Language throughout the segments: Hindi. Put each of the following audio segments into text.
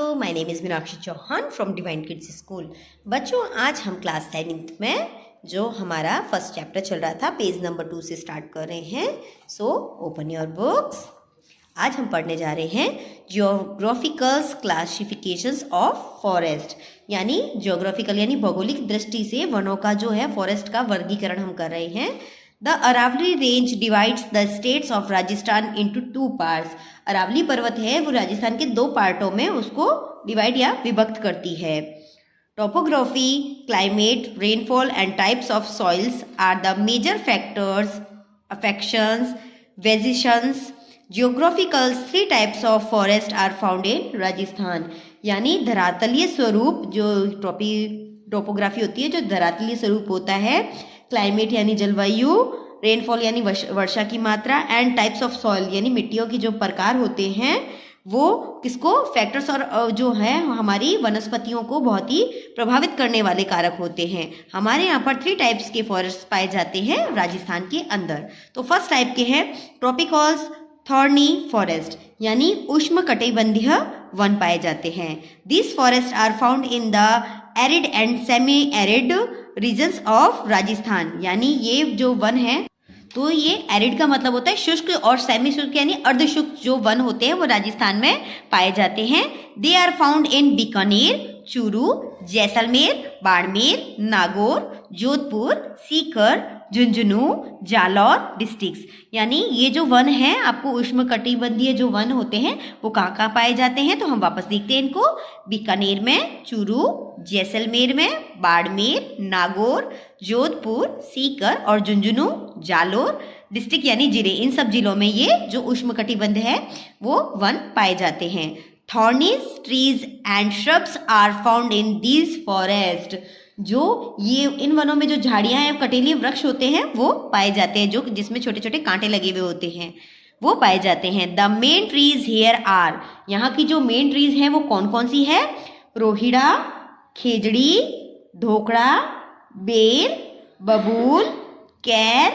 Hello, my name is Meenakshi Chauhan from Divine Kids School. बच्चों, आज हम क्लास 7th में जो हमारा फर्स्ट चैप्टर चल रहा था पेज नंबर 2 से स्टार्ट कर रहे हैं। So open your books. आज हम पढ़ने जा रहे हैं जियोग्राफिकल क्लासिफिकेशंस ऑफ फॉरेस्ट, यानी जियोग्राफिकल यानी भौगोलिक दृष्टि से वनों का जो है फॉरेस्ट का वर्गीकरण हम कर रहे हैं। The Aravalli range divides the states of Rajasthan into 2 parts. Aravalli पर्वत है वो राजस्थान के 2 पार्टों में उसको डिवाइड या विभक्त करती है। Topography, climate, rainfall and types of soils are the major factors affections vegetations. Geographical 3 types of forest are found in Rajasthan, यानी धरातलीय स्वरूप जो टोपोग्राफी होती है, जो धरातलीय स्वरूप होता है, क्लाइमेट यानी जलवायु, रेनफॉल यानी वर्षा की मात्रा, एंड टाइप्स ऑफ सॉइल यानी मिट्टियों की जो प्रकार होते हैं वो किसको फैक्टर्स और जो है हमारी वनस्पतियों को बहुत ही प्रभावित करने वाले कारक होते हैं। हमारे यहाँ पर 3 टाइप्स के फॉरेस्ट पाए जाते हैं राजस्थान के अंदर। तो फर्स्ट टाइप के हैं ट्रॉपिकल्स थॉर्नी फॉरेस्ट, यानी उष्ण कटिबंधीय वन पाए जाते हैं। This forest are found in the arid and semi arid regions of Rajasthan, यानी ये जो वन है तो ये एरिड का मतलब होता है शुष्क, और सेमी शुष्क यानी अर्धशुष्क जो वन होते हैं वो राजस्थान में पाए जाते हैं। They are found in Bikaner, Churu, Jaisalmer, Barmer, Nagaur, Jodhpur, Sikar, Jhunjhunu, Jalore districts. यानी ये जो वन है आपको उष्णकटिबंधीय जो वन होते हैं वो कहाँ कहाँ पाए जाते हैं, तो हम वापस देखते हैं इनको। बीकानेर में, चूरू, जैसलमेर में, बाड़मेर, नागौर, जोधपुर, सीकर और झुंझुनू, जालौर डिस्ट्रिक्ट यानी जिले, इन सब जिलों में ये जो उष्णकटिबंध है वो वन पाए जाते हैं। Thorny trees and shrubs are found in these forest. जो ये इन वनों में जो झाड़ियां हैं, कटीले वृक्ष होते हैं वो पाए जाते हैं, जो जिसमें छोटे छोटे कांटे लगे हुए होते हैं वो पाए जाते हैं। The main trees here are, यहाँ की जो मेन ट्रीज हैं वो कौन कौन सी है? रोहिड़ा, खेजड़ी, धोकड़ा, बेर, बबूल, कैर,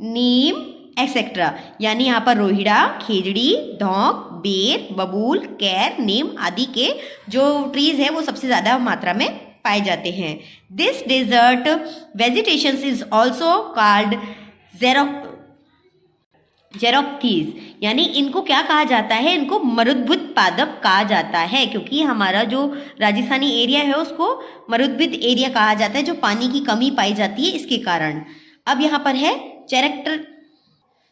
नीम एक्सेट्रा। यानी यहाँ पर रोहिड़ा, खेजड़ी, धौक, बेर, बबूल, कैर, नीम आदि के जो ट्रीज है वो सबसे ज्यादा मात्रा में पाए जाते हैं। This desert vegetation is also called xerophytes, यानी इनको क्या कहा जाता है? इनको मरुद्भिद पादप कहा जाता है, क्योंकि हमारा जो राजस्थानी एरिया है उसको मरुद्भिद एरिया कहा जाता है, जो पानी की कमी पाई जाती है इसके कारण। अब यहाँ पर है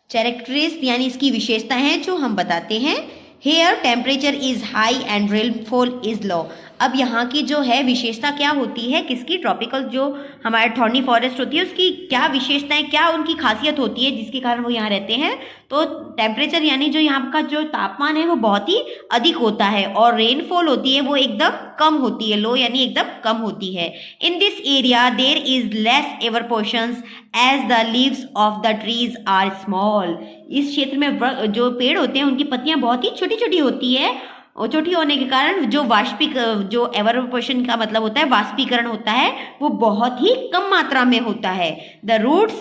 कैरेक्टरिस्टिक्स, यानी इसकी विशेषता है जो हम बताते हैं। Here temperature is high and rainfall is low. अब यहाँ की जो है विशेषता क्या होती है किसकी? ट्रॉपिकल जो हमारे थॉर्नी फॉरेस्ट होती है उसकी क्या विशेषताएं, क्या उनकी खासियत होती है जिसके कारण वो यहाँ रहते हैं? तो टेम्परेचर यानी जो यहाँ का जो तापमान है वो बहुत ही अधिक होता है, और रेनफॉल होती है वो एकदम कम होती है, लो यानी एकदम कम होती है। In this area there is less evaporations as the leaves of the trees are small. इस क्षेत्र में जो पेड़ होते हैं उनकी पत्तियां बहुत ही छोटी छोटी होती है, और छोटी होने के कारण जो एवरपोशन का मतलब होता है वाष्पीकरण होता है वो बहुत ही कम मात्रा में होता है। The roots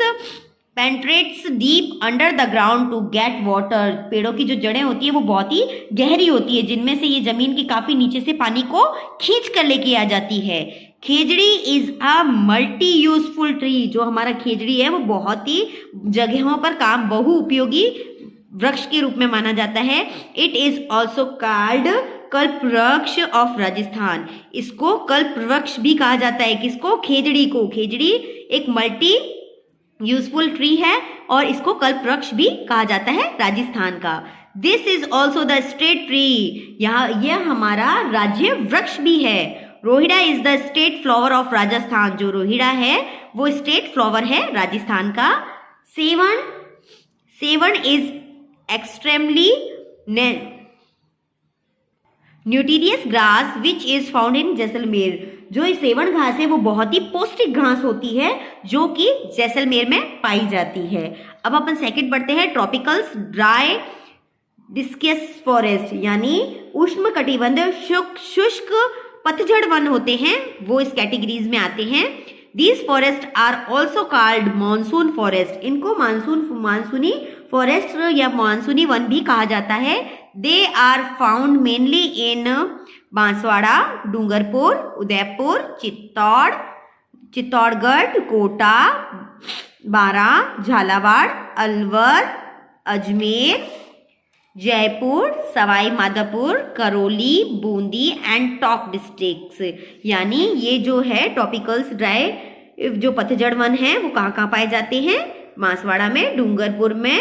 penetrates deep under the ground to get water. पेड़ों की जो जड़ें होती है वो बहुत ही गहरी होती है, जिनमें से ये जमीन के काफी नीचे से पानी को खींच कर लेके आ जाती है। Khejri is a multi useful tree. जो हमारा खेजड़ी है वो बहुत ही जगहों पर काम बहुउपयोगी वृक्ष के रूप में माना जाता है। इट इज ऑल्सो कॉल्ड कल्प वृक्ष ऑफ राजस्थान। इसको कल्प वृक्ष भी कहा जाता है। किसको? खेजड़ी को। खेजड़ी एक मल्टी यूजफुल ट्री है और इसको कल्प वृक्ष भी कहा जाता है राजस्थान का। This is also the state tree. यह हमारा राज्य वृक्ष भी है। Rohida is the state flower of Rajasthan. जो रोहिड़ा है वो स्टेट फ्लावर है राजस्थान का। Sewan is extremely nutritious grass which is found in Jaisalmer. जो सेवन घास है वो बहुत ही पौष्टिक घास होती है जो कि जैसलमेर में पाई जाती है। अब अपन सेकंड पढ़ते हैं ट्रॉपिकल्स ड्राई डिस्कस फॉरेस्ट, यानी उष्ण कटिबंध शुष्क पतझड़ वन होते हैं वो इस कैटेगरीज में आते हैं। These forest are also called monsoon forest. इनको मानसूनी फॉरेस्ट या मानसूनी वन भी कहा जाता है। They are found mainly in Banswara, Dungarpur, Udaipur, Chittorgarh, Kota, Bara, Jhalawar, Alwar, Ajmer, Jaipur, Sawai Madhopur, Karauli, Bundi and top districts. यानी ये जो है ट्रॉपिकल्स ड्राई जो पतझड़ वन है वो कहाँ कहाँ पाए जाते हैं? बांसवाड़ा में, डूंगरपुर में,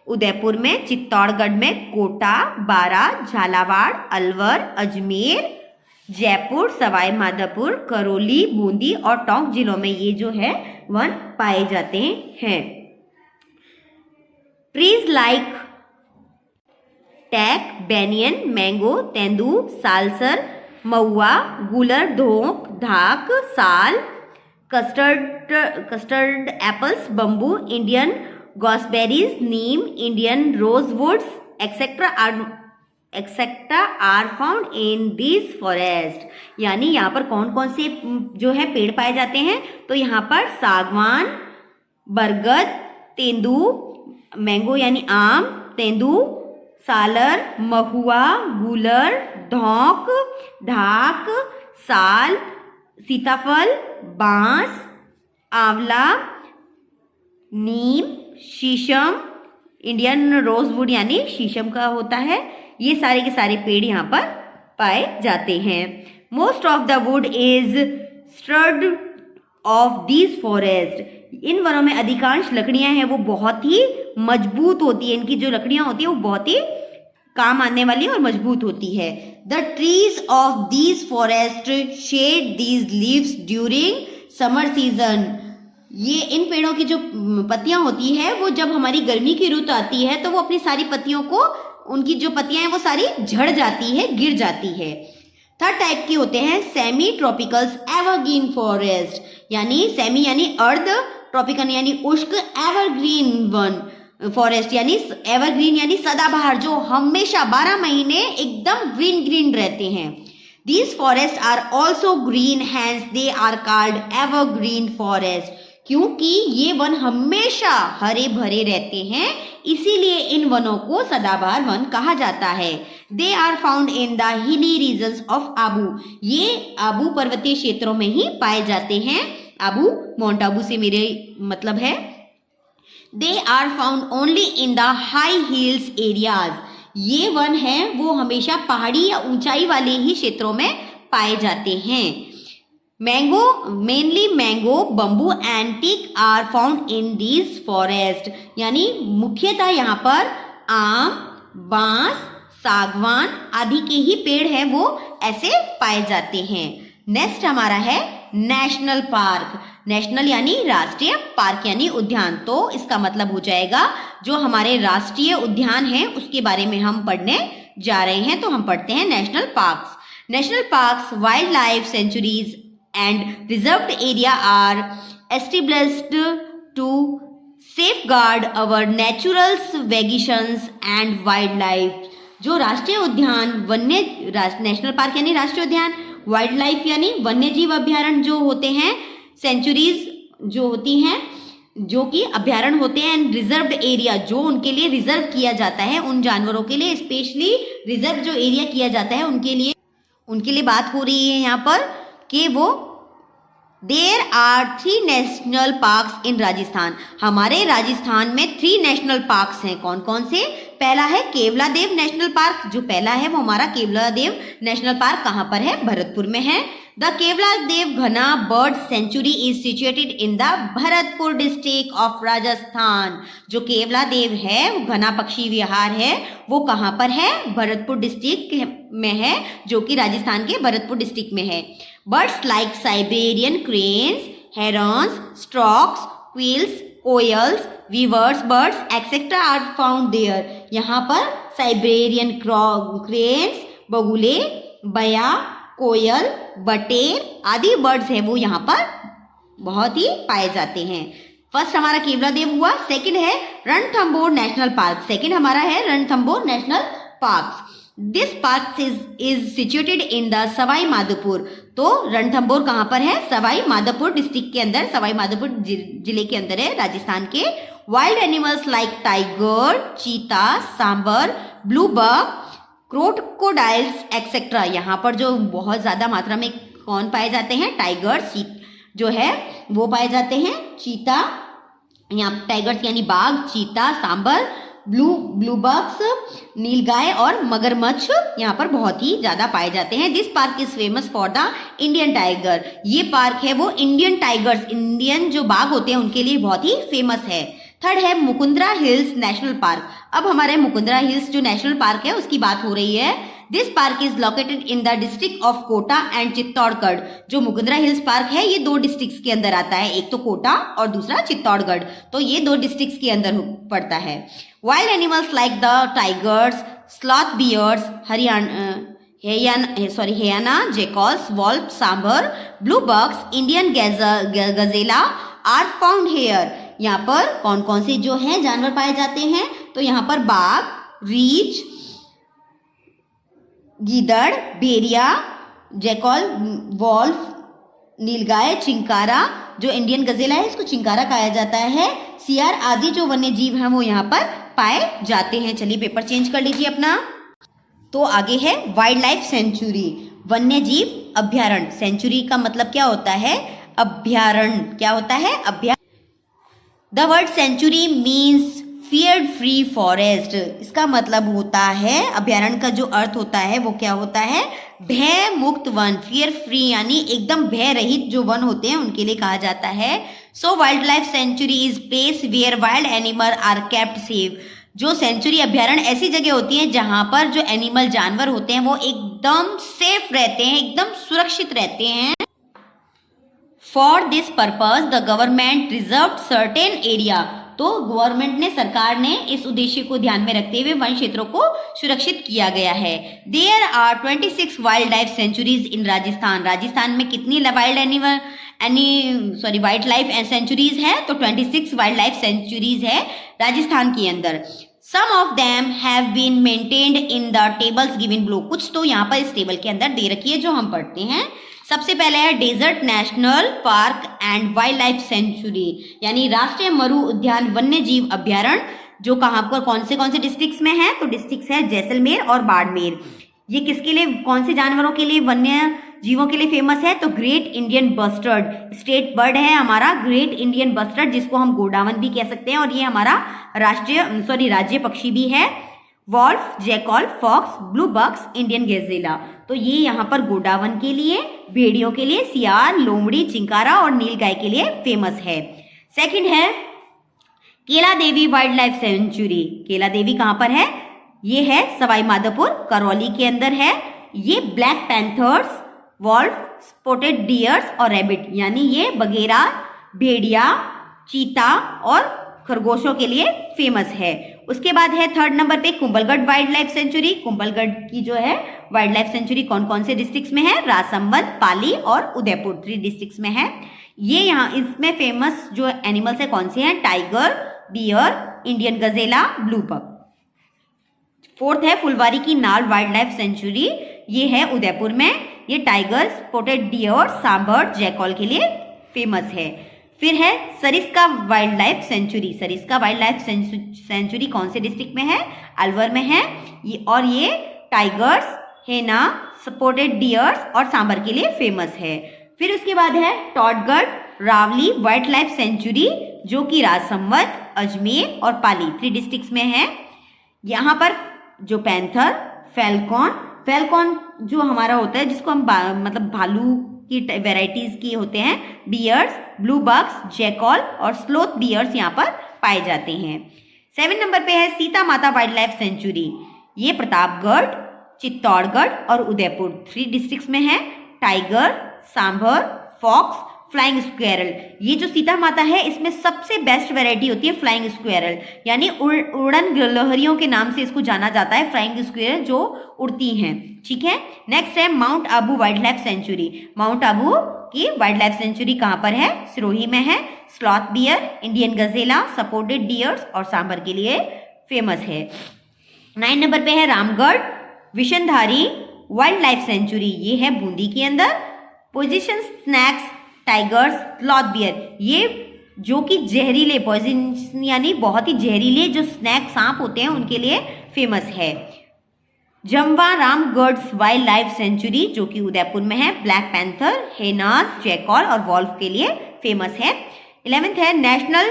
उदयपुर में, चित्तौड़गढ़ में, कोटा, बारा, झालावाड़, अलवर, अजमेर, जयपुर, सवाई माधोपुर, करौली, बूंदी और टोंक जिलों में ये जो है वन पाए जाते हैं। Trees like teak, banyan, mango, tendu, salsar, mahua, gular, dhok, dhak, sal, custard apples, bamboo, Indian gooseberries, neem, Indian rosewoods etcetera are found in this forest. यानी यहाँ पर कौन कौन से जो है पेड़ पाए जाते हैं? तो यहाँ पर सागवान, बरगद, तेंदू, मैंगो यानी आम, तेंदू, सालर, महुआ, गूलर, धौक, ढाक, साल, सीताफल, बांस, आंवला, नीम, शीशम, इंडियन रोजवुड यानी शीशम का होता है। ये सारे के सारे पेड़ यहाँ पर पाए जाते हैं। Most of the wood is stored of this forest. इन वनों में अधिकांश लकड़ियां हैं वो बहुत ही मजबूत होती है। इनकी जो लकड़ियां होती है वो बहुत ही काम आने वाली और मजबूत होती है। The trees of this forest shed these leaves during summer season. ये इन पेड़ों की जो पत्तियां होती है वो जब हमारी गर्मी की रुत आती है तो वो अपनी सारी पत्तियों को, उनकी जो पत्तियां हैं वो सारी झड़ जाती है, गिर जाती है। थर्ड टाइप के होते हैं सेमी ट्रॉपिकल्स एवरग्रीन फॉरेस्ट। यानी सेमी यानी अर्ध, ट्रॉपिकल यानी उष्ण, एवरग्रीन वन फॉरेस्ट यानी एवरग्रीन यानी सदाबहार, जो हमेशा 12 महीने एकदम ग्रीन ग्रीन रहते हैं। These forests are also green, hence they are called evergreen forest। क्योंकि ये वन हमेशा हरे भरे रहते हैं, इसीलिए इन वनों को सदाबहार वन कहा जाता है। They are found in the hilly regions of Abu. ये आबू पर्वतीय क्षेत्रों में ही पाए जाते हैं। आबू, माउंट आबू से मेरे मतलब है। They are found only in the high hills areas। ये वन है वो हमेशा पहाड़ी या ऊंचाई वाले ही क्षेत्रों में पाए जाते हैं। Mango, mainly mango, bamboo and teak are found in this forest. यानी मुख्यतः यहाँ पर आम, बांस, सागवान आदि के ही पेड़ हैं वो ऐसे पाए जाते हैं। नेक्स्ट हमारा है नेशनल पार्क। नेशनल यानी राष्ट्रीय, पार्क यानी उद्यान। तो इसका मतलब हो जाएगा जो हमारे राष्ट्रीय उद्यान हैं उसके बारे में हम पढ़ने जा रहे हैं। तो हम पढ़ते हैं national parks. National parks, wild life sanctuaries and reserved area are established to safeguard our naturals vegetations and wild life. जो राष्ट्रीय उद्यान, नेशनल पार्क यानी राष्ट्रीय उद्यान, वाइल्ड लाइफ यानी वन्य जीव अभ्यारण्य जो होते हैं, सेंचुरीज जो होती हैं, जो कि अभ्यारण्य होते हैं, एंड रिजर्व्ड एरिया जो उनके लिए रिजर्व किया जाता है, उन जानवरों के लिए स्पेशली रिजर्व जो एरिया किया जाता है उनके लिए बात हो रही है यहाँ पर कि वो there are 3 national parks in Rajasthan. हमारे राजस्थान में 3 नेशनल पार्क्स हैं। कौन कौन से? पहला है केवलादेव नेशनल पार्क। जो पहला है वो हमारा केवलादेव नेशनल पार्क कहाँ पर है? भरतपुर में है। द केवलादेव घना bird sanctuary is situated in the Bharatpur district of Rajasthan. जो केवलादेव है वो घना पक्षी विहार है वो कहाँ पर है? भरतपुर डिस्ट्रिक्ट में है, जो कि राजस्थान के भरतपुर डिस्ट्रिक्ट में है। Birds like Siberian cranes, herons, storks, quails, koels, weavers birds etcetera are found there. यहाँ पर साइबेरियन क्रेन्स, बगुले, बया, कोयल, बटेर आदि बर्ड्स हैं वो यहाँ पर बहुत ही पाए जाते हैं। फर्स्ट हमारा केवलादेव हुआ। सेकंड है रणथंभौर नेशनल पार्क। सेकंड हमारा है Ranthambore national park. This park is situated in the Sawai Madhopur. तो रणथंभौर कहाँ पर है? सवाई माधोपुर डिस्ट्रिक्ट के अंदर, सवाई माधोपुर जिले के अंदर है, राजस्थान के। वाइल्ड एनिमल्स लाइक टाइगर, चीता, सांबर, ब्लू बक, क्रोकोडाइल्स एक्सेट्रा, यहाँ पर जो बहुत ज़्यादा मात्रा में कौन पाए जाते हैं, टाइगर्स जो है वो पाए जाते हैं, चीता, यहाँ टाइगर्स यानी बाघ, चीता, सांबर, ब्लू बक्स, नीलगाय और मगरमच्छ यहाँ पर बहुत ही ज्यादा पाए जाते हैं। This park is famous for the Indian tiger, ये पार्क है वो इंडियन टाइगर्स, इंडियन जो बाघ होते हैं उनके लिए बहुत ही फेमस है। थर्ड है मुकुंदरा हिल्स नेशनल पार्क। अब हमारे मुकुंदरा हिल्स जो नेशनल पार्क है उसकी बात हो रही है। This park is located in the district of Kota and Chittorgarh. जो मुकुंदरा हिल्स पार्क है ये 2 डिस्ट्रिक्ट्स के अंदर आता है, एक तो कोटा और दूसरा चित्तौड़गढ़, तो ये 2 डिस्ट्रिक्ट्स के अंदर पड़ता है। Wild animals like the tigers, sloth bears, hyena, jackals, wolf, sambar, blue bucks, Indian gazelle are found here. यहाँ पर कौन कौन से जो है जानवर पाए जाते हैं, तो यहाँ पर बाघ, रीछ, गीदड़, भेड़िया, जैकल, वॉल्फ, नीलगाय, चिंकारा, जो इंडियन गजेला है इसको चिंकारा कहा जाता है, सियार आदि जो वन्य जीव हैं वो यहाँ पर पाए जाते हैं। चलिए पेपर चेंज कर लीजिए अपना। तो आगे है वाइल्ड लाइफ सेंचुरी, वन्य जीव अभ्यारण्य। सेंचुरी का मतलब क्या होता है, अभ्यारण्य। क्या होता है, अभ्यारण्य। The word sanctuary means fear free forest, इसका मतलब होता है, अभ्यारण्य का जो अर्थ होता है वो क्या होता है, भय मुक्त वन, फियर फ्री यानी एकदम भय रहित जो वन होते हैं उनके लिए कहा जाता है। So wild life sanctuary is place where wild animal are kept safe. जो सेंचुरी अभ्यारण्य ऐसी जगह होती है जहां पर जो एनिमल जानवर होते हैं वो एकदम सेफ रहते हैं, एकदम सुरक्षित रहते हैं। For this purpose the government reserve certain area, तो गवर्नमेंट ने, सरकार ने इस उद्देश्य को ध्यान में रखते हुए वन क्षेत्रों को सुरक्षित किया गया है। There are 26 wild life sanctuaries in Rajasthan. Rajasthan में कितनी वाइल्ड लाइफ सेंचुरीज है, तो 26 वाइल्ड लाइफ सेंचुरीज है राजस्थान के अंदर। Some of them have been maintained in the tables given below, कुछ तो यहाँ पर इस टेबल के अंदर दे रखी है जो हम पढ़ते हैं। सबसे पहले है desert national park and wild life sanctuary, यानी राष्ट्रीय मरु उद्यान वन्य जीव अभ्यारण्य, जो कहाँ पर कौन से डिस्ट्रिक्ट्स में है, तो डिस्ट्रिक्ट्स है जैसलमेर और बाड़मेर। ये किसके लिए, कौन से जानवरों के लिए, वन्य जीवों के लिए फेमस है, तो great Indian bustard state bird है हमारा ग्रेट इंडियन बस्टर्ड, जिसको हम गोडावन भी कह सकते हैं, और ये हमारा राज्य पक्षी भी है। Wolf, jackal, fox, blue bucks, Indian गजेला, तो ये यहाँ पर गोडावन के लिए, भेड़ियों के लिए, सियार, लोमड़ी, चिंकारा और नीलगाय के लिए फेमस है। सेकंड है केला देवी वाइल्ड लाइफ सेंचुरी। केला देवी कहाँ पर है, ये है सवाई माधोपुर करौली के अंदर है। ये black panthers, wolf, spotted deers और रैबिट, यानी ये बगेरा, भेड़िया, चीता और खरगोशों के लिए फेमस है। उसके बाद है थर्ड नंबर पे Kumbhalgarh wild life century. Kumbhalgarh की जो है वाइल्ड लाइफ सेंचुरी कौन कौन से डिस्ट्रिक्ट्स में है, राजसमंद, पाली और उदयपुर, 3 डिस्ट्रिक्ट्स में है। ये यहाँ इसमें फेमस जो एनिमल्स है कौन से हैं, tiger, bear, Indian gazelle, blue buck. Fourth है फुलवारी की नाल वाइल्ड लाइफ सेंचुरी, ये है उदयपुर में। ये tiger, spotted deer, sambar, jackal के लिए फेमस है। फिर है Sariska wild life sanctuary. Sariska wild life sanctuary कौन से डिस्ट्रिक्ट में है, अलवर में है। और ये टाइगर्स, हेना, स्पॉटेड डियर्स और सांबर के लिए फेमस है। फिर उसके बाद है टॉडगढ़ रावली वाइल्ड लाइफ सेंचुरी, जो कि राजसमंद, अजमेर और पाली, 3 डिस्ट्रिक्ट्स में है। यहाँ पर जो पैंथर, फैल्कॉन जो हमारा होता है, जिसको हम मतलब भालू की वेराइटीज की होते हैं, बियर्स, ब्लू बक्स, जैकल और स्लोथ बियर्स यहाँ पर पाए जाते हैं। 7 नंबर पे है सीता माता वाइल्ड लाइफ सेंचुरी। ये प्रतापगढ़, चित्तौड़गढ़ और उदयपुर, 3 डिस्ट्रिक्ट्स में है। Tiger, sambhar, fox, flying squirrel, ये जो सीता माता है इसमें सबसे बेस्ट वैरायटी होती है फ्लाइंग स्क्वेरल, यानी उड़न गिलहरियों के नाम से इसको जाना जाता है, फ्लाइंग स्क्वेरल जो उड़ती हैं। ठीक है। नेक्स्ट है mount Abu wild life century. Mount Abu की वाइल्ड लाइफ सेंचुरी कहाँ पर है, सिरोही में है। Sloth bear, Indian गजेला, supported dears और सांबर के लिए फेमस है। 9 नंबर पे है रामगढ़ विशनधारी वाइल्ड लाइफ सेंचुरी, ये है बूंदी के अंदर। Position snacks, tigers, sloth bear, ये जो कि जहरीले पॉइजन यानी बहुत ही जहरीले जो स्नैक सांप होते हैं उनके लिए फेमस है। Jamwa Ramgarh wild life sanctuary जो कि उदयपुर में है, ब्लैक पैंथर, हेनास, जैकॉल और वॉल्फ के लिए फेमस है। 11th है national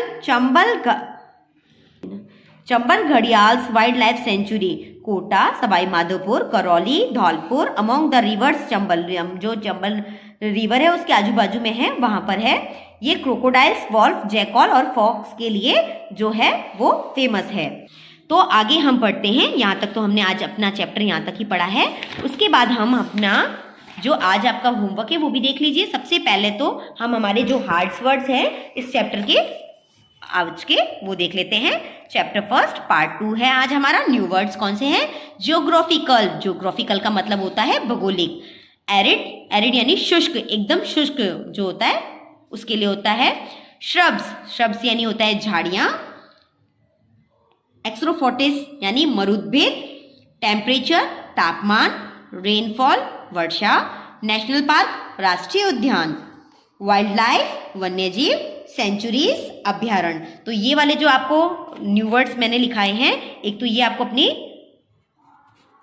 Chambal gharials wild life sanctuary, Kota, Sawai Madhopur, Karauli, Dholpur among the rivers Chambal, जो चंबल रिवर है उसके आजू बाजू में है, वहां पर है। ये क्रोकोडाइल्स, वॉल्फ, जैकॉल और फॉक्स के लिए जो है वो फेमस है। तो आगे हम पढ़ते हैं, यहाँ तक तो हमने आज अपना चैप्टर यहाँ तक ही पढ़ा है। उसके बाद हम अपना जो आज आपका होमवर्क है वो भी देख लीजिए। सबसे पहले तो हम हमारे जो हार्ड वर्ड्स हैं इस चैप्टर के आज के वो देख लेते हैं। चैप्टर फर्स्ट पार्ट 2 है आज हमारा। न्यू वर्ड्स कौन से हैं? ज्योग्राफिकल, ज्योग्राफिकल का मतलब होता है भौगोलिक। एरिड, एरिड यानी शुष्क, एकदम शुष्क जो होता है उसके लिए होता है। श्रब्स, श्रब्स यानी होता है झाड़ियां। एक्सरोफोटिस यानी मरुद्भिद। टेम्परेचर, तापमान। रेनफॉल, वर्षा। नेशनल पार्क, राष्ट्रीय उद्यान। वाइल्ड लाइफ, वन्यजीव। सेंचुरीज, अभ्यारण्य। तो ये वाले जो आपको न्यू वर्ड्स मैंने लिखाए हैं, एक तो ये आपको अपनी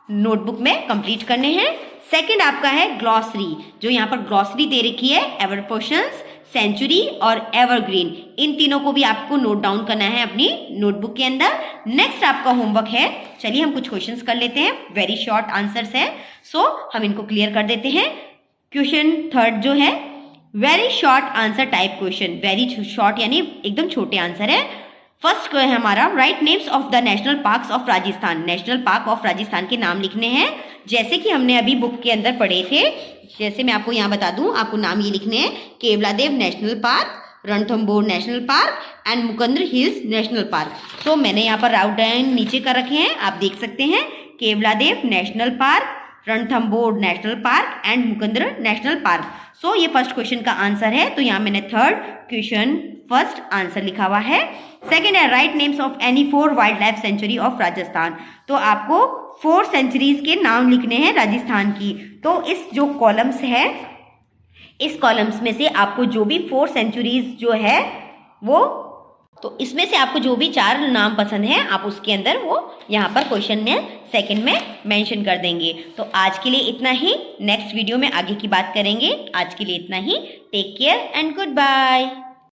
नोटबुक में कंप्लीट करने हैं। सेकंड आपका है ग्लॉसरी, जो यहाँ पर ग्लॉसरी दे रखी है, एवर पोर्शंस, सेंचुरी और एवरग्रीन, इन तीनों को भी आपको नोट डाउन करना है अपनी नोटबुक के अंदर। नेक्स्ट आपका होमवर्क है, चलिए हम कुछ क्वेश्चंस कर लेते हैं, वेरी शॉर्ट आंसर्स है, सो हम इनको क्लियर कर देते हैं। क्वेश्चन थर्ड जो है, very short answer type question, very short यानी एकदम छोटे आंसर है। फर्स्ट है हमारा, right names of the national parks of Rajasthan, national park of Rajasthan के नाम लिखने हैं, जैसे कि हमने अभी बुक के अंदर पढ़े थे। जैसे मैं आपको यहाँ बता दूं, आपको नाम ये लिखने हैं, Keoladeo national park, Ranthambore national park and Mukundra hills national park. तो मैंने यहाँ पर राउट डाउन नीचे कर रखे हैं, आप देख सकते हैं, Keoladeo national park, Ranthambore national park and Mukundra national park. So ये फर्स्ट क्वेश्चन का आंसर है, तो यहाँ मैंने थर्ड क्वेश्चन फर्स्ट आंसर लिखा हुआ है। सेकेंड है, right names of any 4 wild life century of Rajasthan, तो आपको 4 सेंचुरीज के नाम लिखने हैं राजस्थान की। तो इस जो कॉलम्स है, इस कॉलम्स में से आपको जो भी 4 सेंचुरीज जो है वो, तो इसमें से आपको जो भी 4 नाम पसंद है आप उसके अंदर वो यहाँ पर क्वेश्चन में सेकंड में मेंशन कर देंगे। तो आज के लिए इतना ही, नेक्स्ट वीडियो में आगे की बात करेंगे। आज के लिए इतना ही, take care and good bye.